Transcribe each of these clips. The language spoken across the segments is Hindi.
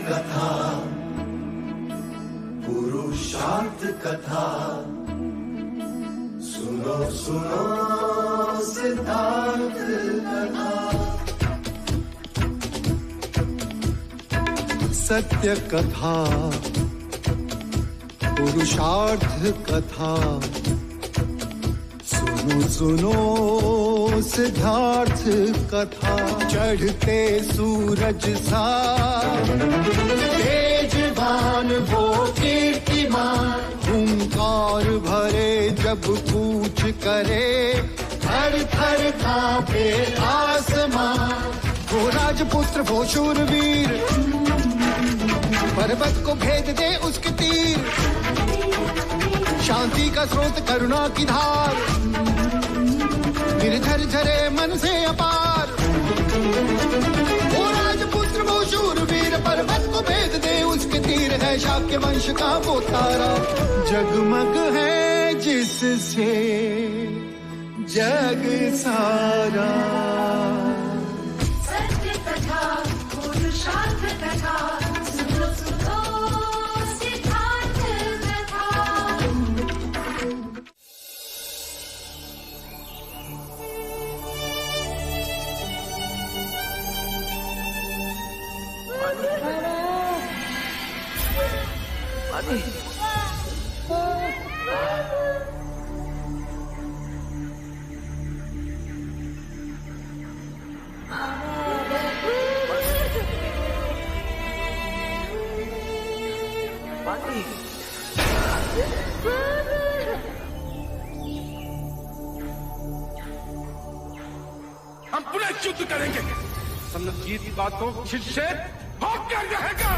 कथा, पुरुषार्थ कथा, सुनो सुनो सिद्धार्थ कथा। सत्य कथा, पुरुषार्थ कथा, सुनो सुनो सिद्धार्थ कथा। चढ़ते सूरज सा तेजवान वो कीर्तिमान, हुंकार भरे जब कूच करे, थर थर कांपे आसमान। वो राजपुत्र वो शूरवीर, पर्वत को भेद दे उसके तीर, शांति का स्रोत करुणा की धार, निर्झर झरे मन से अपार। वो राजपुत्र वो शूरवीर, पर्वत को भेद दे उसके तीर, है शाक्य वंश का वो तारा, जगमग है जिससे जग सारा। सत्य कथा, पुरुषार्थ कथा, सुनो सुनो सिद्धार्थ कथा। हम पुनः युद्ध करेंगे। संगीत की बातों शिष्य होकर रहेगा।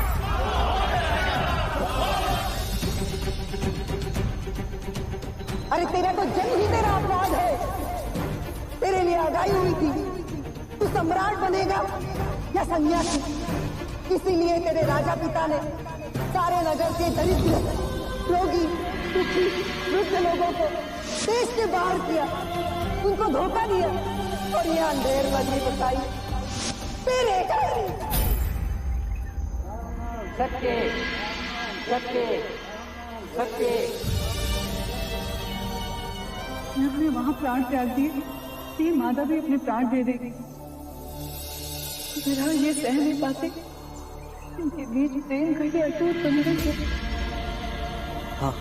अरे तेरा तो जन्म ही तेरा अपराध है। तेरे लिए आगाही हुई थी, तू सम्राट बनेगा या सन्यासी। इसीलिए तेरे राजा पिता ने सारे नगर के दरिद्र, रोगी, दुखी, वृद्ध लोगों को देश से बाहर किया, उनको धोखा दिया और ये अंधेर बदली बताई तेरे कारण। सत्य सत्य सत्य। हमने वहाँ प्राण त्याग दिए, ये माता भी अपने प्राण दे देगी। मेरा ये सह नहीं पाते, इनके बीच प्रेम का ये अटूट बंधन है। हाँ,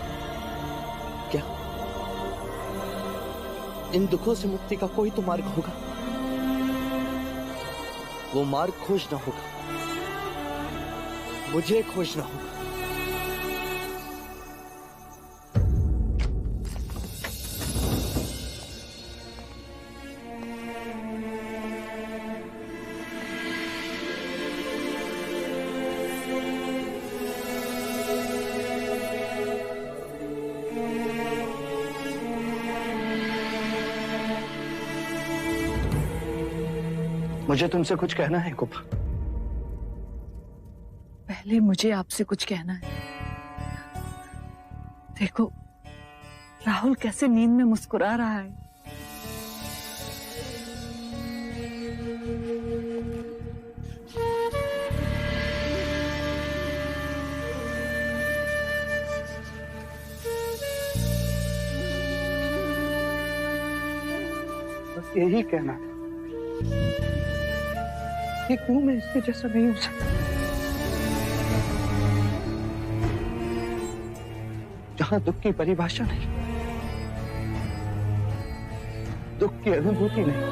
क्या इन दुखों से मुक्ति का कोई तो मार्ग होगा? वो मार्ग खोजना होगा, मुझे खोजना होगा। मुझे तुमसे कुछ कहना है कुपा। पहले मुझे आपसे कुछ कहना है। देखो राहुल कैसे नींद में मुस्कुरा रहा है। बस यही कहना था कि क्यों मैं इसके जैसा नहीं हो सकता। जहां दुख की परिभाषा नहीं, दुख की अनुभूति नहीं,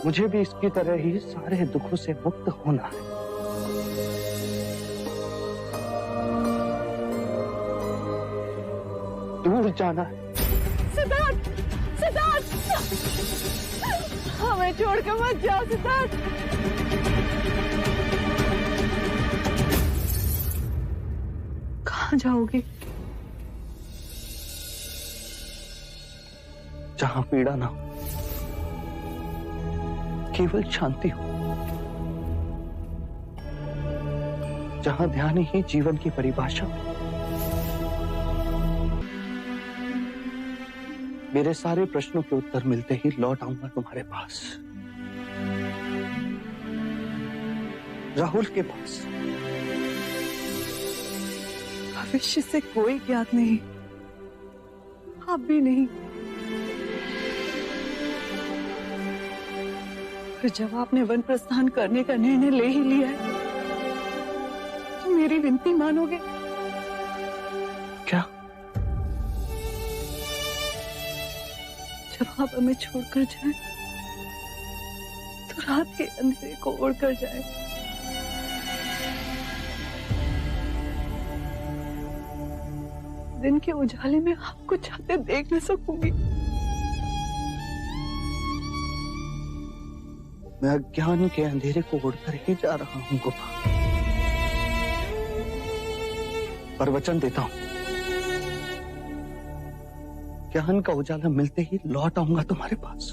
मुझे भी इसकी तरह ही सारे दुखों से मुक्त होना है। दूर जाना है। सिद्धार्थ, सिद्धार्थ, हमें छोड़कर मत जाओ सिद्धार्थ। कहाँ जाओगे? जहां पीड़ा ना हो, केवल शांति हो, जहां ध्यान ही जीवन की परिभाषा हो। मेरे सारे प्रश्नों के उत्तर मिलते ही लौट आऊंगा तुम्हारे पास। राहुल के पास। भविष्य से कोई ज्ञात नहीं, आप भी नहीं। फिर जब आपने वन प्रस्थान करने का निर्णय ले ही लिया है तो मेरी विनती मानोगे? क्या? जब आप हमें छोड़कर जाएं तो रात के अंधेरे को उड़कर जाए। दिन के उजाले में आपको चाहते देख न सकूंगी। मैं अज्ञान के अंधेरे को उड़कर ही जा रहा हूं गोपा, पर वचन देता हूं ज्ञान का उजाला मिलते ही लौट आऊंगा तुम्हारे पास।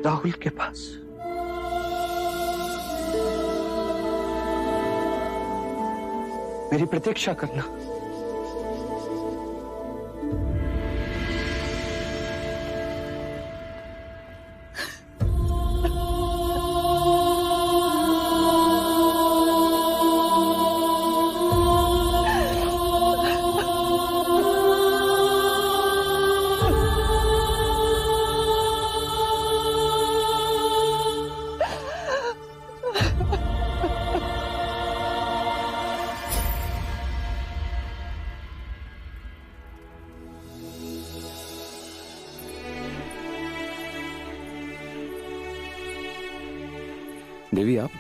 राहुल के पास। मेरी प्रतीक्षा करना। देवी, आप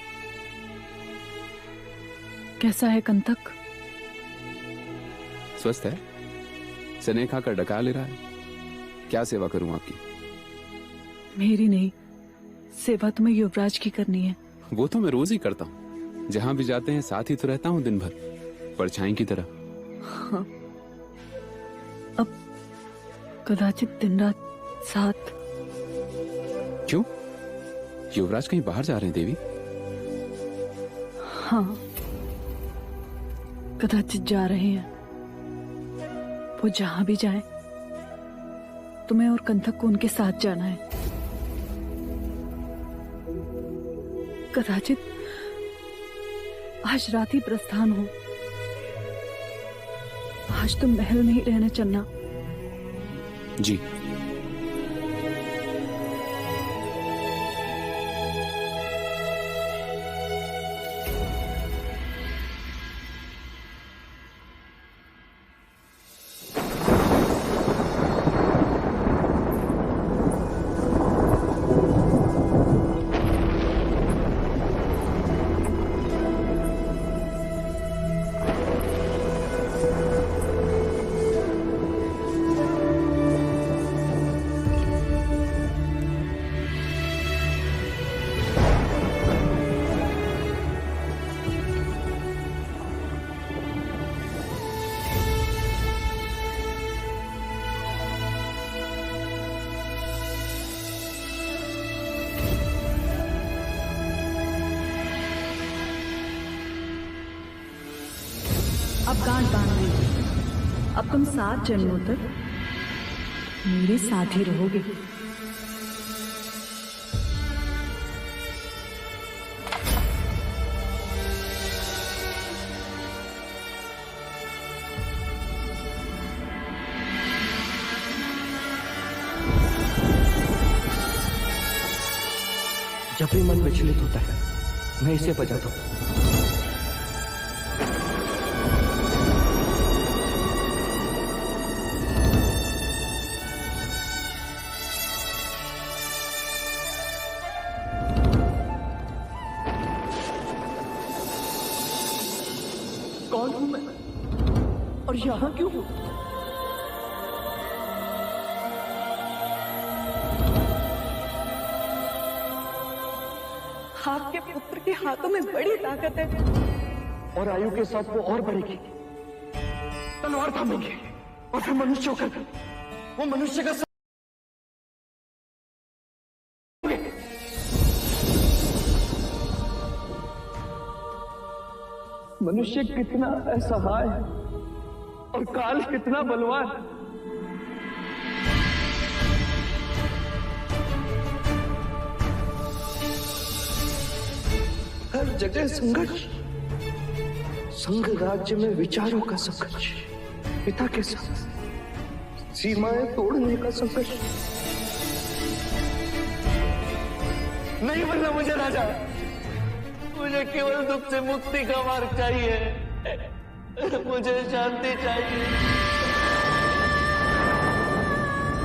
कैसा है कंतक? स्वस्थ है? स्नेह खाकर डका ले रहा है। क्या सेवा करूं आपकी? मेरी नहीं, सेवा तुम्हें युवराज की करनी है। वो तो मैं रोज ही करता हूं। जहां भी जाते हैं साथ ही तो रहता हूं दिन भर, परछाई की तरह। हाँ। अब कदाचित दिन रात साथ। क्यों? युवराज कहीं बाहर जा रहे हैं देवी? हाँ, कदाचित जा रहे हैं। वो जहां भी जाए तुम्हें और कंथक को उनके साथ जाना है। कदाचित आज रात ही प्रस्थान हो। आज तुम महल में ही रहने चलना। जी। अब गांठ बांध ली। अब तुम 7 जन्मों तक मेरे साथ ही रहोगे। जब भी मन विचलित होता है मैं इसे बजाता हूं। कौन हूं मैं और यहां क्यों हूं? आपके पुत्र के हाथों में बड़ी ताकत है और आयु के साथ वो और बढ़ेगी। तलवार थामेंगे और फिर मनुष्य होकर वो मनुष्य का मनुष्य कितना असहाय है और काल कितना बलवान। जगह संघर्ष, संघ राज्य में विचारों का संघर्ष, पिता के साथ सीमाएं तोड़ने का संघर्ष। नहीं बनना मुझे राजा, मुझे केवल दुख से मुक्ति का मार्ग चाहिए, मुझे शांति चाहिए।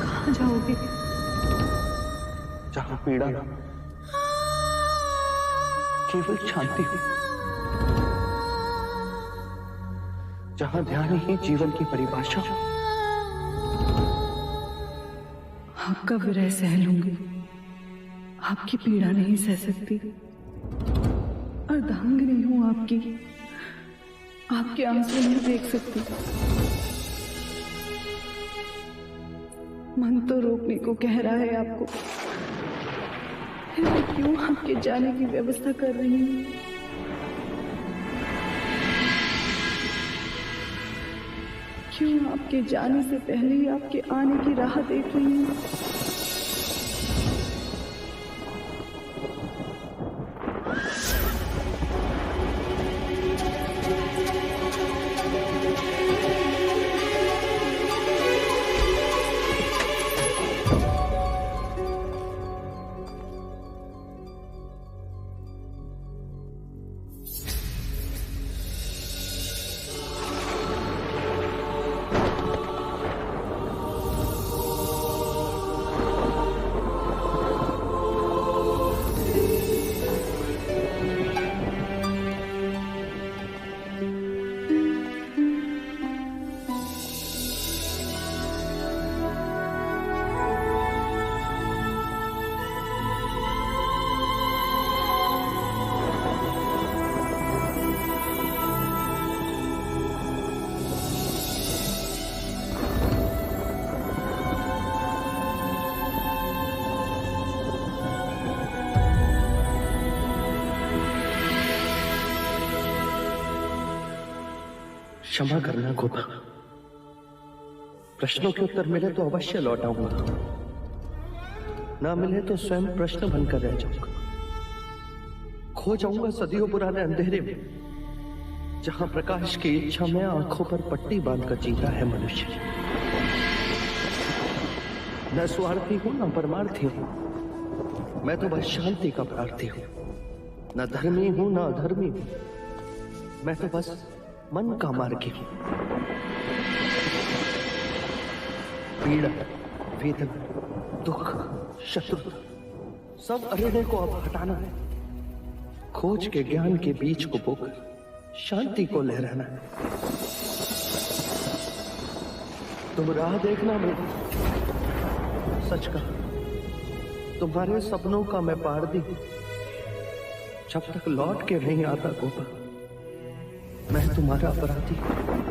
कहाँ जाओगे? जहां पीड़ा ना, केवल शांति हो, जहां ध्यान ही जीवन की परिभाषा हो। आपका विरह सह लूंगी, आपकी पीड़ा नहीं सह सकती। अर्धांगिनी हूं आपकी, आपके आंसू नहीं देख सकती। मन तो रोकने को कह रहा है आपको, फिर मैं क्यों आपके जाने की व्यवस्था कर रही हूँ? क्यों आपके जाने से पहले ही आपके आने की राह देख रही हूँ? क्षमा करना गोपा, प्रश्नों के उत्तर मिले तो अवश्य लौट आऊंगा, ना मिले तो स्वयं प्रश्न बनकर रह जाऊंगा। खो जाऊंगा सदियों पुराने अंधेरे में, जहां प्रकाश की इच्छा में आंखों पर पट्टी बांधकर जीता है मनुष्य। न स्वार्थी हूं न परमार्थी हूं, मैं तो बस शांति का प्रार्थी हूं। न धर्मी हूं न अधर्मी हूं, मैं तो बस मन का मार्गी हूं। पीड़ा, वेदना, दुख, शत्रुता, सब अरेने को अब हटाना है। खोज के ज्ञान के बीज को बोकर शांति को लहराना है। तुम राह देखना मेरी, सच कहा, तुम्हारे सपनों का मैं पारदी हूं। जब तक लौट के नहीं आता गोपा, मैं तुम्हारा अपराधी हूं।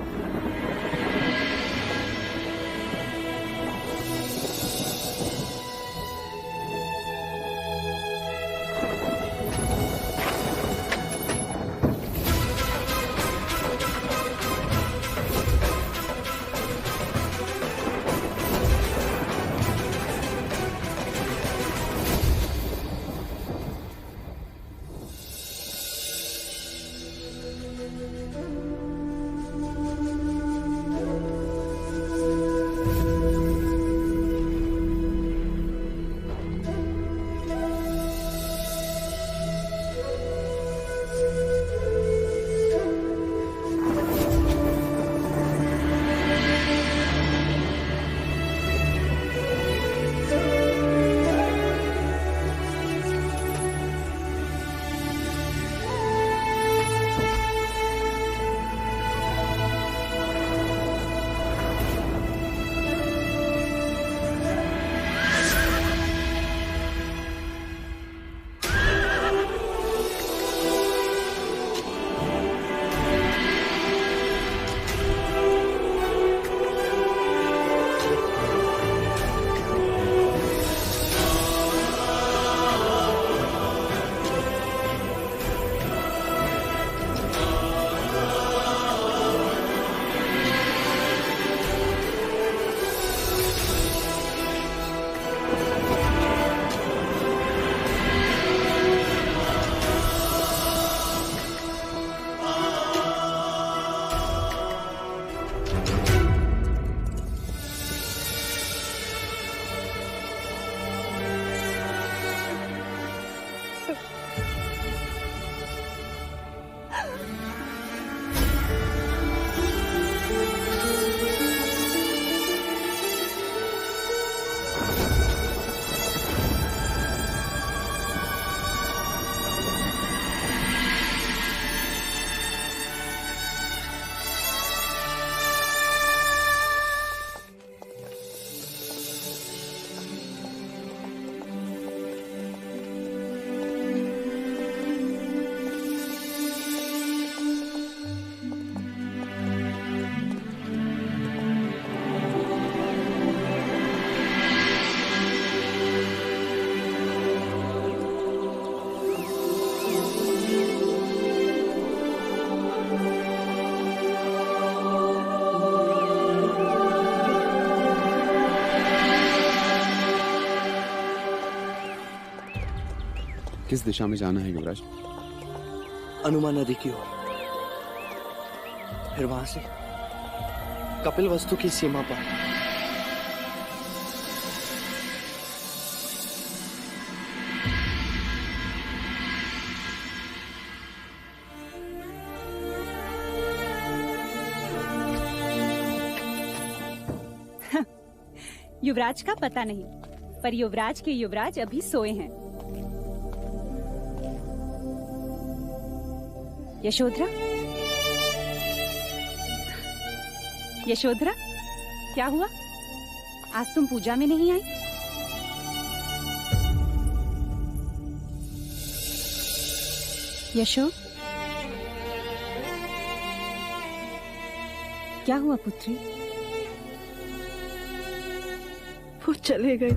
किस दिशा में जाना है युवराज? अनुमा नदी की ओर, फिर वहां से कपिल वस्तु की सीमा पर। युवराज का पता नहीं, पर युवराज के युवराज अभी सोए हैं। यशोधरा, यशोधरा, क्या हुआ? आज तुम पूजा में नहीं आई? यशो, क्या हुआ पुत्री? वो चले गए।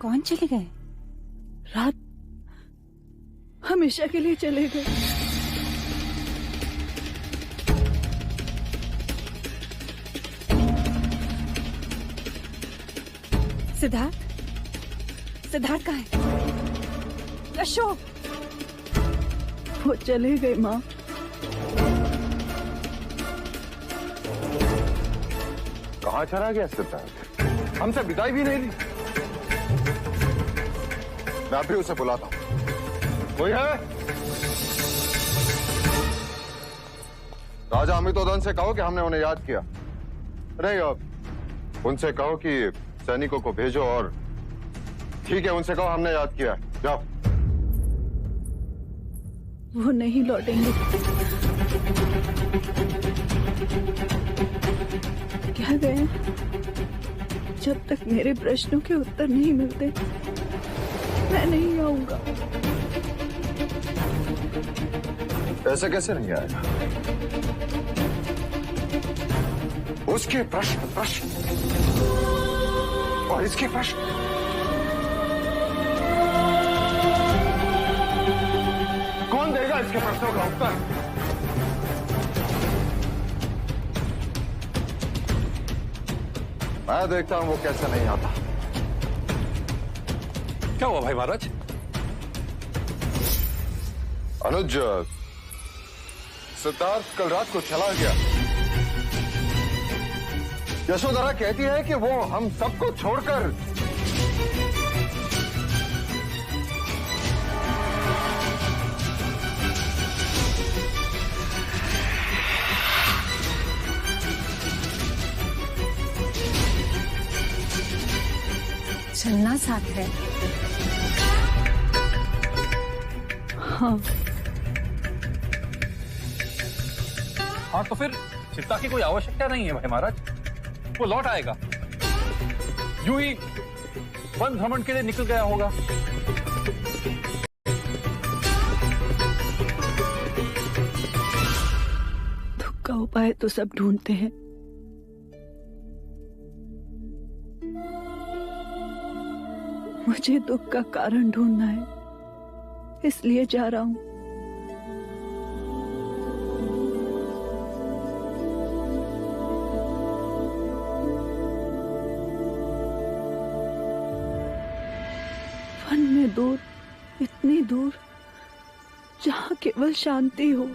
कौन चले गए? रात, हमेशा के लिए चले गए। सिद्धार्थ, सिद्धार्थ कहाँ है? यशो, वो चले गए माँ। कहाँ चला गया सिद्धार्थ? हमसे विदाई भी नहीं ली। मैं अभी उसे बुलाता हूँ। कोई है? राजा अमितोदन से कहो कि हमने उन्हें याद किया। नहीं, उनसे कहो कि सैनिकों को भेजो और ठीक है, उनसे कहो हमने याद किया। जाओ। वो नहीं लौटेंगे। क्या गए? जब तक मेरे प्रश्नों के उत्तर नहीं मिलते मैं नहीं आऊंगा। ऐसे कैसे नहीं आएगा? उसके प्रश्न और इसके प्रश्न। कौन देगा इसके प्रश्नों का उत्तर? मैं देखता हूं वो कैसे नहीं आता। क्या हुआ भाई महाराज? अनुज, सिद्धार्थ कल रात को चला गया। यशोधरा कहती है कि वो हम सबको छोड़कर चलना साथ है। हाँ, हाँ तो फिर चिंता की कोई आवश्यकता नहीं है भाई महाराज, वो लौट आएगा। यूं ही वन भ्रमण के लिए निकल गया होगा। दुख का उपाय तो सब ढूंढते हैं, मुझे दुख का कारण ढूंढना है, इसलिए जा रहा हूं। वन में दूर, इतनी दूर, जहां केवल शांति हो।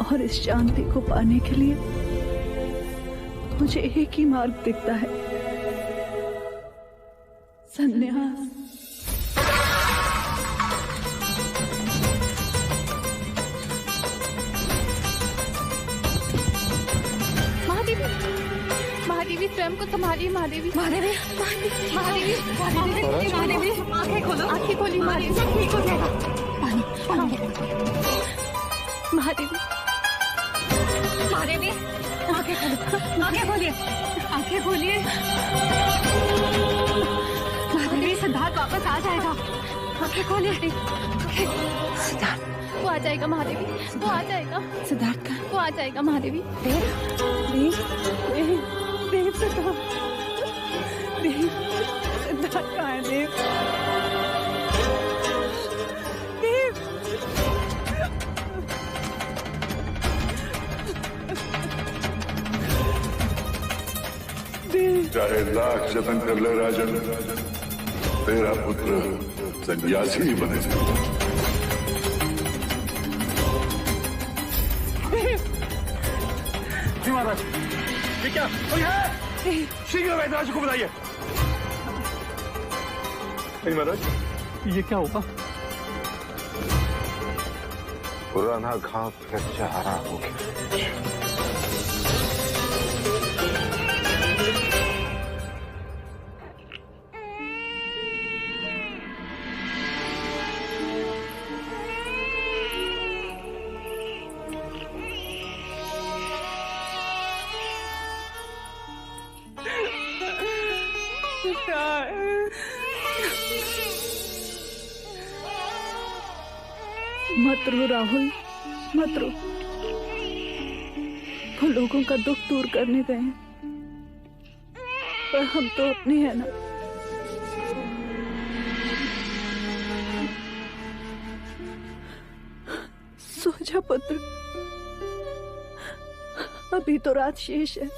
और इस शांति को पाने के लिए मुझे एक ही मार्ग दिखता है, संन्यास। महादेवी, महादेवी स्वयं को संभालिए। महादेवी, महादेवी, महादेवी, महादेवी, महादेवी, आंखें खोलो, आंखें खोली। महादेवी, सब ठीक हो जाएगा। पानी, पानी। महादेवी, महादेवी, आंखें खोलो, आंखें खोलिए, आंखें खोलिए। महादेवी, सिद्धार्थ वापस आ जाएगा। आंखें खोलिए। सिद्धार्थ, वो आ जाएगा। महादेवी, वो आ जाएगा। सिद्धार्थ का, वो आ जाएगा। महादेवी, देव, देव, देव, देव, सिद्धार्थ, देव, सिद्धार्थ कहाँ है? देव, देव, चाहे लाख जतन कर ले राजन, तेरा पुत्र सन्यासी ही बनेगा। जी महाराज, ये क्या? कोई है? शीघ्र वैद्यराज को बुलाइए। नहीं महाराज, ये क्या होगा? पुराना घाव फिर से हरा हो गया। मत रो राहुल, मत रो। वो लोगों का दुख दूर करने गए हैं, पर हम तो अपने हैं ना। सो जा पुत्र, अभी तो रात शेष है।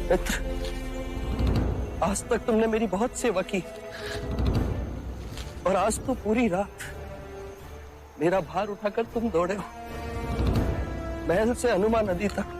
मित्र, आज तक तुमने मेरी बहुत सेवा की और आज तो पूरी रात मेरा भार उठाकर तुम दौड़े हो, महल से हनुमान नदी तक।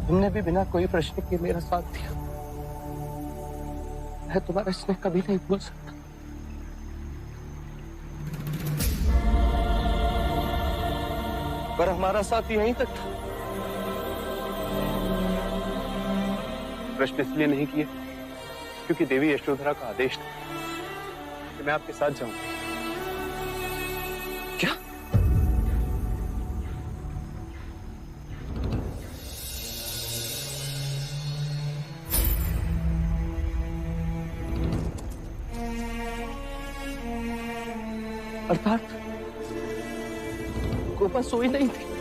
तुमने भी बिना कोई प्रश्न के मेरा साथ दिया। मैं तुम्हारा स्नेह कभी नहीं भूल सकता। पर हमारा साथ यहीं तक था। प्रश्न इसलिए नहीं किए क्योंकि देवी यशोधरा का आदेश था कि मैं आपके साथ जाऊं। क्या? अर्थात गोपा सोई नहीं थी।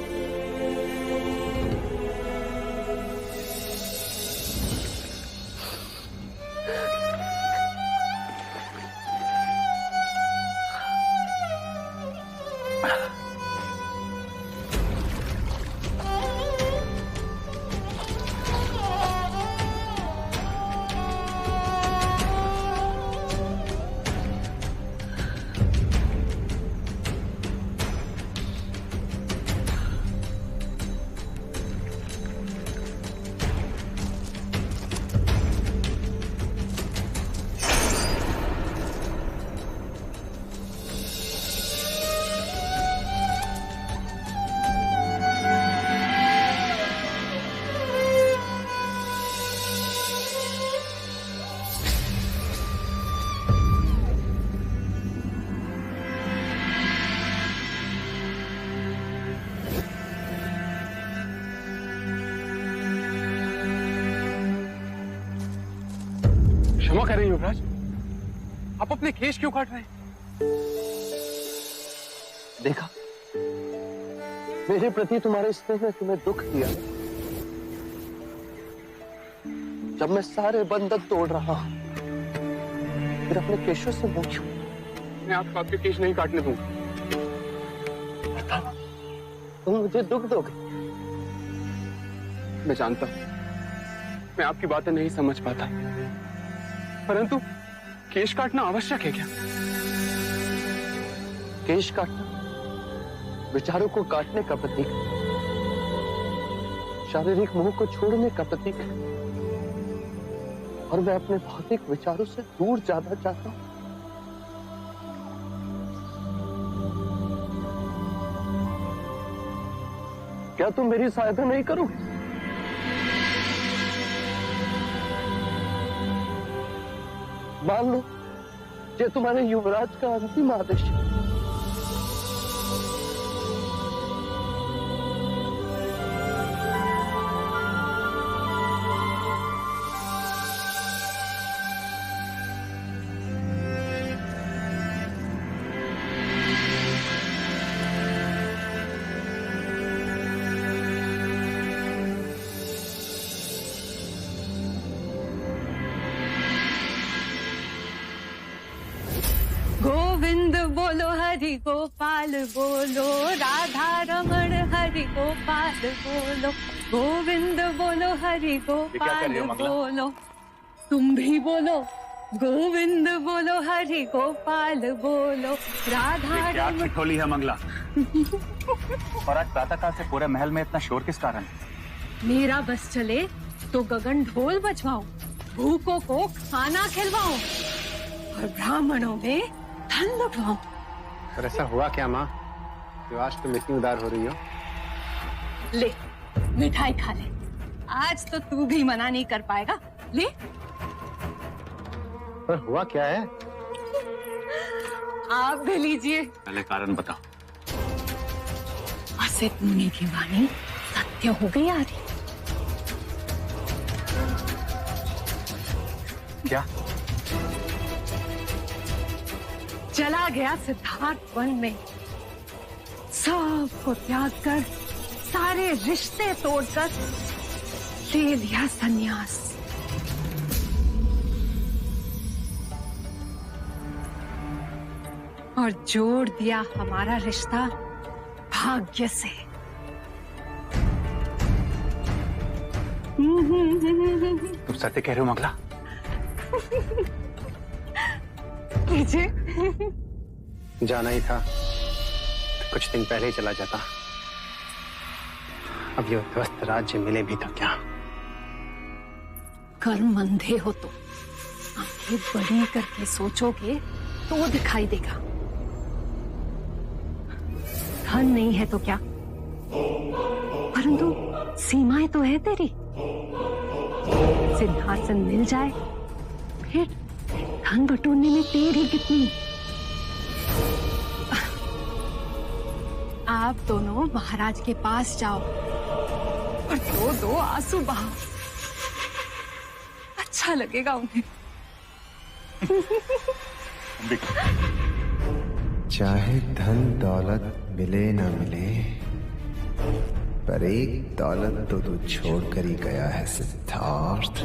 क्षमा करें युवराज, आप अपने केश क्यों काट रहे हैं? देखा, मेरे प्रति तुम्हारे स्नेह ने तुम्हें दुख दिया। जब मैं सारे बंधन तोड़ रहा हूं, फिर अपने केशों से मुंह क्यों? मैं आपके केश नहीं काटने दूंगा। तुम मुझे दुख दोगे। मैं जानता हूं, मैं आपकी बातें नहीं समझ पाता, परंतु केश काटना आवश्यक है क्या? केश काटना विचारों को काटने का प्रतीक, शारीरिक मोह को छोड़ने का प्रतीक है। और मैं अपने भौतिक विचारों से दूर जाना चाहता हूं। क्या तुम मेरी सहायता नहीं करोगे? मान लो ये तुम्हारे युवराज का अंतिम आदेश है। गोविंद बोलो हरि गोपाल बोलो, राधा रमण हरि गोपाल बोलो, गोविंद बोलो हरि गोपाल बोलो। तुम भी बोलो गोविंद बोलो हरि गोपाल बोलो, राधा रमण। ठिठोली है मंगला। और आज प्रातःकाल से पूरे महल में इतना शोर किस कारण? मेरा बस चले तो गगन ढोल बजवाओ, भूखों को खाना खिलवाओ और ब्राह्मणों में धन लुटवाओ। पर ऐसा हुआ क्या माँ, जो आज तुम इतनी उदार हो रही हो? ले मिठाई खा ले, आज तो तू भी मना नहीं कर पाएगा। ले। पर हुआ क्या है? आप भी लीजिए। पहले कारण बताओ। असित मुनि की वाणी सत्य हो गई आदि। क्या? चला गया सिद्धार्थ वन में, सब को त्याग कर, सारे रिश्ते तोड़कर ले लिया संन्यास। और जोड़ दिया हमारा रिश्ता भाग्य से। तुम सत्य कह रहे हो मंगला? जाना ही था तो कुछ दिन पहले ही चला जाता। अब ये उद्ध्वस्त राज्य मिले भी तो क्या? कर्म अंधे हो तो आंखें बड़ी करके सोचोगे तो दिखाई देगा। धन नहीं है तो क्या, परंतु सीमाएं तो है तेरी। सिंहासन मिल जाए फिर धन बटोरने में तेरी कितनी। आप दोनों महाराज के पास जाओ और दो दो आंसू बहाओ, अच्छा लगेगा उन्हें। चाहे धन दौलत मिले ना मिले, पर एक दौलत तो तू छोड़कर ही गया है सिद्धार्थ।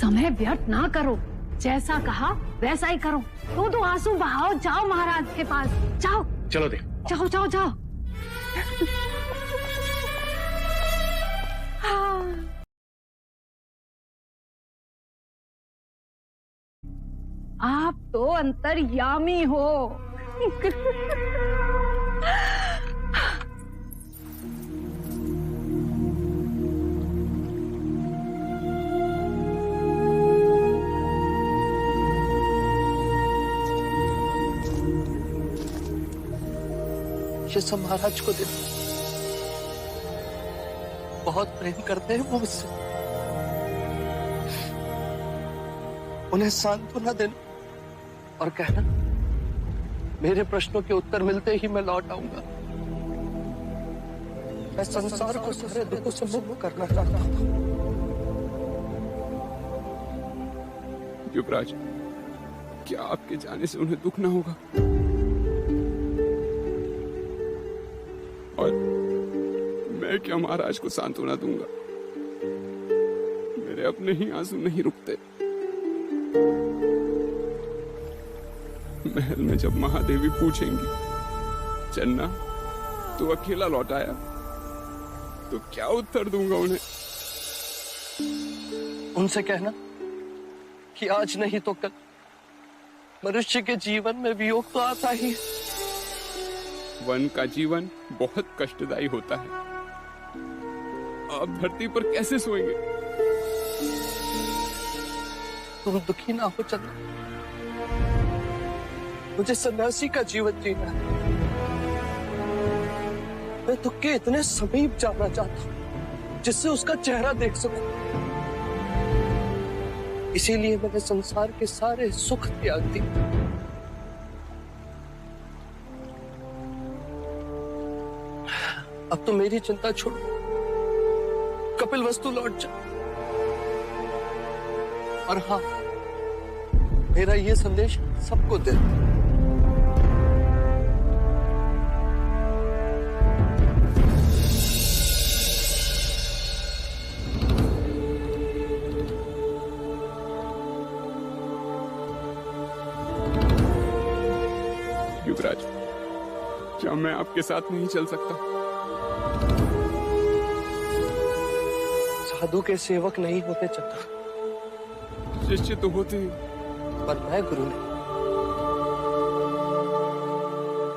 समय व्यर्थ ना करो, जैसा कहा वैसा ही करो। दो आंसू बहाओ, जाओ महाराज के पास जाओ। चलो दे। जाओ जाओ जाओ। आप तो अंतर्यामी हो। ये सब महाराज को दे। बहुत प्रेम करते हैं वो मुझसे। उन्हें सांत्वना देना और कहना मेरे प्रश्नों के उत्तर मिलते ही मैं लौट आऊंगा। मैं संसार को सारे दुखों से मुक्त करना चाहता हूं। युवराज, क्या आपके जाने से उन्हें दुख ना होगा? और मैं क्या महाराज को सांत्वना दूंगा? मेरे अपने ही आंसू नहीं रुकते। महल में जब महादेवी पूछेंगी, चन्ना तू अकेला लौट आया, तो क्या उत्तर दूंगा उन्हें? उनसे कहना कि आज नहीं तो कल मनुष्य के जीवन में वियोग तो आता ही। वन का जीवन बहुत कष्टदायी होता है। आप धरती पर कैसे सोएंगे? तुम दुखी ना हो चंदा, मुझे सन्यासी का जीवन जीना है। मैं तुझके इतने समीप जाना चाहता हूँ जिससे उसका चेहरा देख सकूं। इसीलिए मैंने संसार के सारे सुख त्याग दिए। अब तो मेरी चिंता छोड़, कपिलवस्तु लौट जा। और हाँ, मेरा ये संदेश सबको दे। युवराज, क्या मैं आपके साथ नहीं चल सकता? साधु के सेवक नहीं होते चंद्र, शिष्य तो होते हैं, पर मैं गुरु नहीं।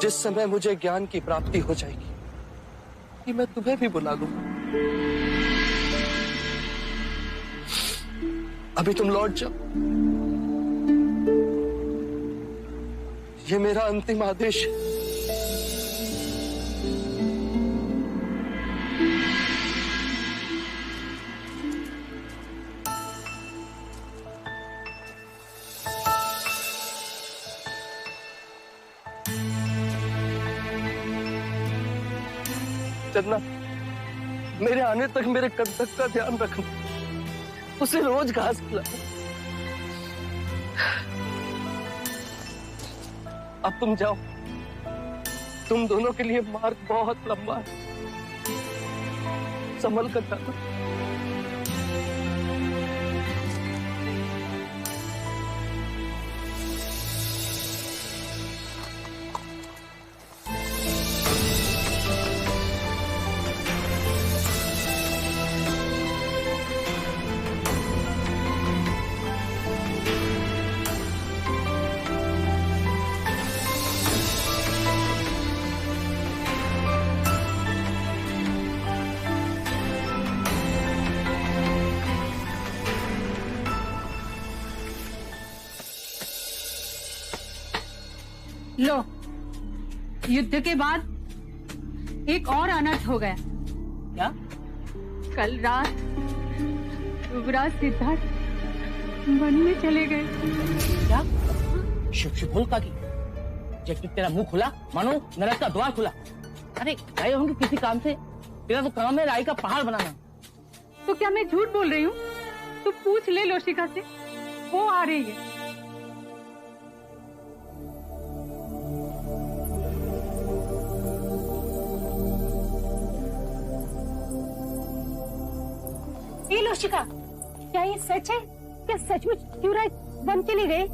जिस समय मुझे ज्ञान की प्राप्ति हो जाएगी कि मैं तुम्हें भी बुला लूंगा। अभी तुम लौट जाओ, ये मेरा अंतिम आदेश है। चन्ना, मेरे आने तक मेरे कंटक का ध्यान रखना, उसे रोज घास खिलाना। अब तुम जाओ, तुम दोनों के लिए मार्ग बहुत लंबा है, संभल कर जाना। लो, युद्ध के बाद एक और अनर्थ हो गया। क्या? कल रात युवराज सिद्धार्थ वन में चले गए। क्या? शिव शिव बोल काकी, जब तेरा मुंह खुला मानो नरक का द्वार खुला। अरे गए होंगे किसी काम से, तेरा तो काम है राई का पहाड़ बनाना। तो क्या मैं झूठ बोल रही हूँ? तो पूछ ले लोशिका से, वो आ रही है। लोशिका, क्या ये सच है? क्या सचमुच युवराज वन चले गए?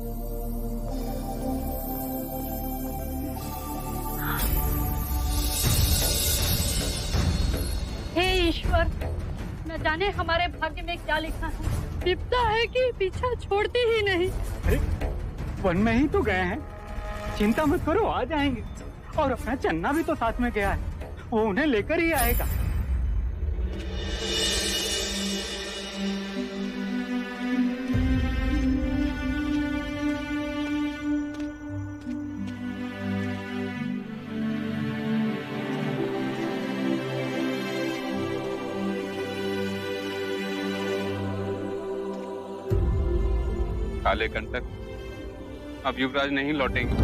हे ईश्वर, न जाने हमारे भाग्य में क्या लिखा है। विपदा है कि पीछा छोड़ती ही नहीं। अरे वन में ही तो गए हैं, चिंता मत करो, आ जाएंगे। और अपना चन्ना भी तो साथ में गया है, वो उन्हें लेकर ही आएगा। काले कंटक, अब युवराज नहीं लौटेंगे।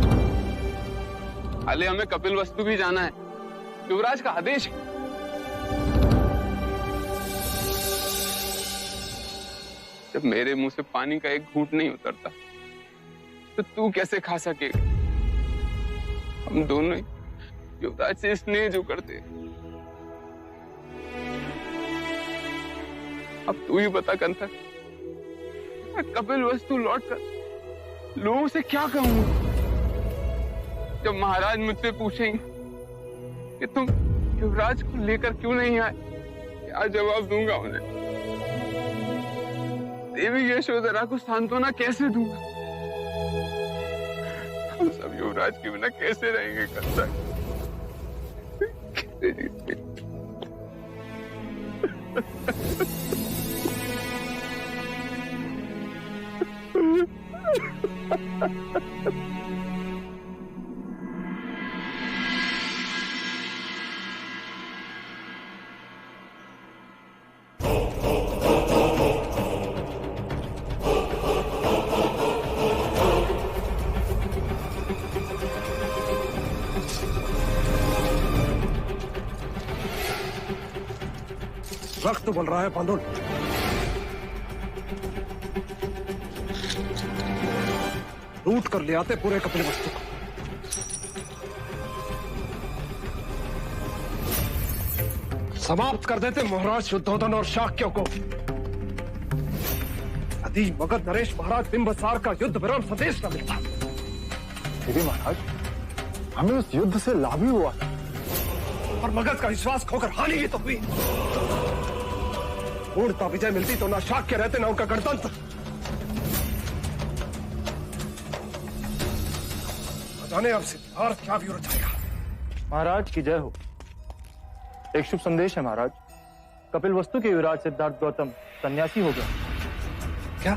हाले हमें कपिलवस्तु भी जाना है, युवराज का आदेश है। जब मेरे मुंह से पानी का एक घूंट नहीं उतरता तो तू कैसे खा सकेगा? हम दोनों ही युवराज से स्नेह जो करते। अब तू ही बता कंटक, कपिलवस्तु लौटकर लोगों से क्या कहूंगा? जब महाराज मुझसे पूछेंगे कि तुम युवराज को लेकर क्यों नहीं आए, क्या जवाब दूंगा उन्हें? देवी यशोधरा को सांत्वना कैसे दूंगा? हम सब युवराज के बिना कैसे रहेंगे कंटक? कैसे जीतेंगे? सख्त बोल रहा है बांधुल। लूट कर ले आते पूरे कपिलवस्तु को। समाप्त कर देते महाराज शुद्धोधन और शाक्यों को। यदि मगध नरेश महाराज बिंबसार का युद्ध विराम संदेश न मिलता। देवी महाराज, हमें उस युद्ध से लाभ ही हुआ और मगध का विश्वास खोकर हानि भी तो हुई। पूर्णता विजय मिलती तो ना शाक्य रहते ना उनका गणतंत्र। जाने अब सिद्धार्थ क्या भी जाएगा। महाराज की जय हो। एक शुभ संदेश है महाराज। कपिलवस्तु के युवराज सिद्धार्थ गौतम सन्यासी हो गया। क्या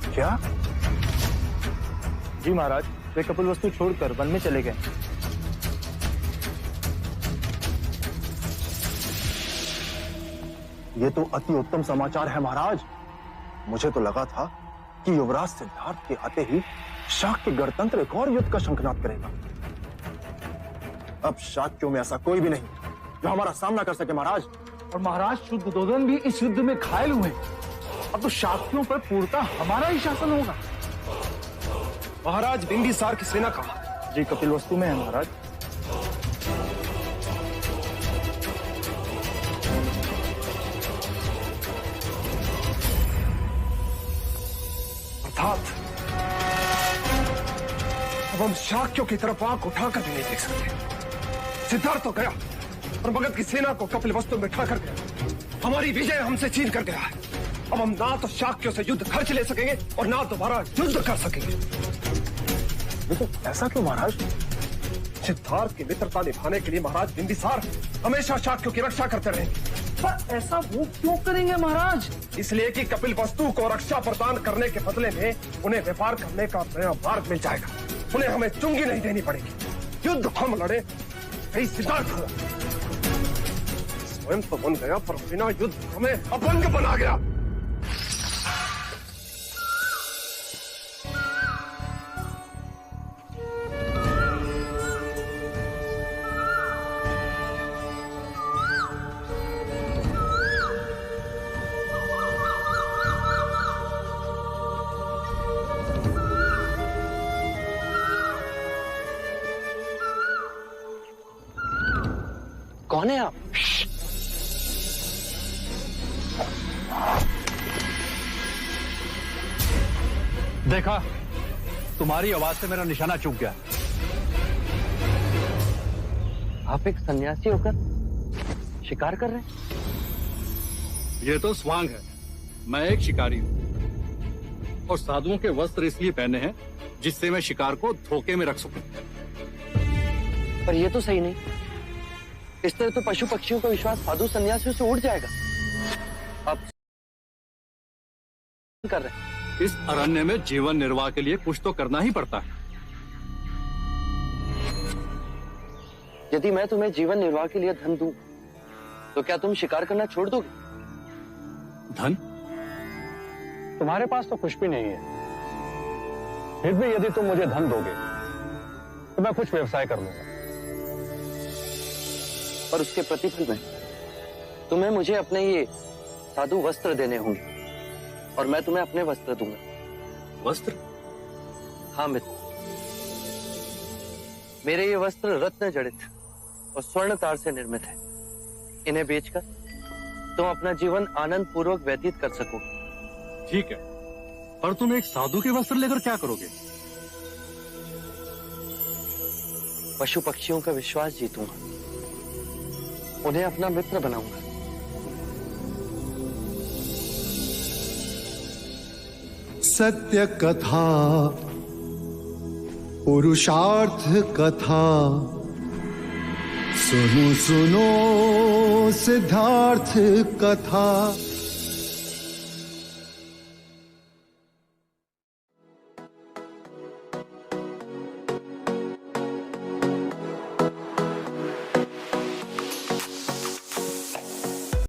क्या? जी महाराज, वे कपिलवस्तु छोड़कर वन में चले गए। ये तो अति उत्तम समाचार है महाराज। मुझे तो लगा था कि युवराज सिद्धार्थ के आते ही शाक्य गणतंत्र एक और युद्ध का शंखनाद करेगा। अब शाक्यों में ऐसा कोई भी नहीं जो हमारा सामना कर सके महाराज। और महाराज शुद्धोधन भी इस युद्ध में घायल हुए। अब तो शाक्यों पर पूर्णतः हमारा ही शासन होगा। महाराज बिंबिसार की सेना कहाँ? जी कपिलवस्तु में है महाराज। अर्थात अब हम शाक्यों की तरफ आंख उठाकर भी नहीं देख सकते। सिद्धार्थ तो गया और मगध की सेना को कपिलवस्तु में ठाकर गया। हमारी विजय हमसे छीन कर गया है। अब हम ना तो शाक्यों से युद्ध खर्च ले सकेंगे और ना दोबारा युद्ध कर सकेंगे। तो ऐसा क्यों महाराज? सिद्धार्थ की मित्रता निभाने के लिए महाराज बिंबिसार हमेशा शाक्यों की रक्षा करते रहेंगे। पर ऐसा वो क्यों करेंगे महाराज? इसलिए कि कपिलवस्तु को रक्षा प्रदान करने के बदले में उन्हें व्यापार करने का नया मार्ग मिल जाएगा। उन्हें हमें चुंगी नहीं देनी पड़ेगी। युद्ध हम लड़े, कहीं सिद्धार्थ हुआ। स्वयं तो बन गया पर बिना युद्ध हमें अपंग बना गया। कौन है आप? देखा, तुम्हारी आवाज से मेरा निशाना चूक गया। आप एक सन्यासी होकर शिकार कर रहे हैं? ये तो स्वांग है, मैं एक शिकारी हूं और साधुओं के वस्त्र इसलिए पहने हैं जिससे मैं शिकार को धोखे में रख सकूं। पर ये तो सही नहीं। इस तरह तो पशु पक्षियों का विश्वास साधु सन्यासियों से उठ जाएगा। आप कर रहे हैं। इस अरण्य में जीवन निर्वाह के लिए कुछ तो करना ही पड़ता है। यदि मैं तुम्हें जीवन निर्वाह के लिए धन दूं, तो क्या तुम शिकार करना छोड़ दोगे? धन? तुम्हारे पास तो कुछ भी नहीं है। फिर भी यदि तुम मुझे धन दोगे तो मैं कुछ व्यवसाय कर लूंगा। पर उसके प्रतिफल में तुम्हें मुझे अपने ये साधु वस्त्र देने होंगे और मैं तुम्हें अपने वस्त्र दूंगा। वस्त्र? हाँ मित्र, मेरे ये वस्त्र रत्न जड़ित और स्वर्ण तार से निर्मित है। इन्हें बेचकर तुम अपना जीवन आनंद पूर्वक व्यतीत कर सको। ठीक है, पर तुम एक साधु के वस्त्र लेकर क्या करोगे? पशु पक्षियों का विश्वास जीतूंगा, उन्हें अपना मित्र बनाऊंगा। सत्य कथा, पुरुषार्थ कथा, सुनो सुनो सिद्धार्थ कथा।